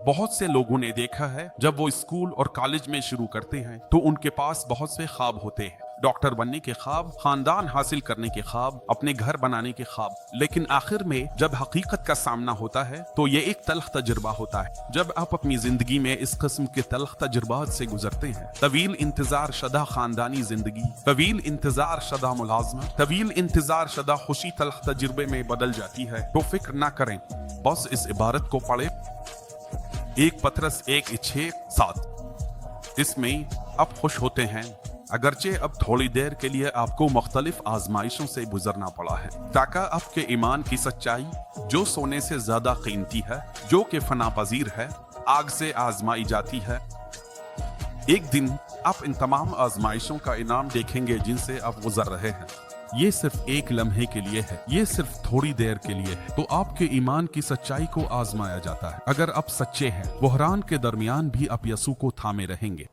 बहुत से लोगों ने देखा है जब वो स्कूल और कॉलेज में शुरू करते हैं तो उनके पास बहुत से ख्वाब होते हैं, डॉक्टर बनने के ख्वाब, खानदान हासिल करने के ख्वाब, अपने घर बनाने के ख्वाब। लेकिन आखिर में जब हकीकत का सामना होता है तो ये एक तल्ख तजुर्बा होता है। जब आप अपनी जिंदगी में इस किस्म के तल्ख तजुर्बात से गुजरते हैं, तवील इंतजार शदा खानदानी जिंदगी, तवील इंतजार शदा मुलाजमा, तवील इंतजार शदा खुशी तल्ख तजुर्बे में बदल जाती है, तो फिक्र ना करें, बस इस इबारत को पढ़े, एक पतरस 1:6-7। इसमें आप खुश होते हैं अगरचे अब थोड़ी देर के लिए आपको मुख्तलिफ आजमाइशों से गुजरना पड़ा है, ताकि आपके ईमान की सच्चाई जो सोने से ज्यादा कीमती है, जो कि फना पजीर है, आग से आजमाई जाती है। एक दिन आप इन तमाम आजमाइशों का इनाम देखेंगे जिनसे आप गुजर रहे हैं। ये सिर्फ एक लम्हे के लिए है, ये सिर्फ थोड़ी देर के लिए है, तो आपके ईमान की सच्चाई को आजमाया जाता है। अगर आप सच्चे हैं, बुहरान के दरमियान भी आप यसू को थामे रहेंगे।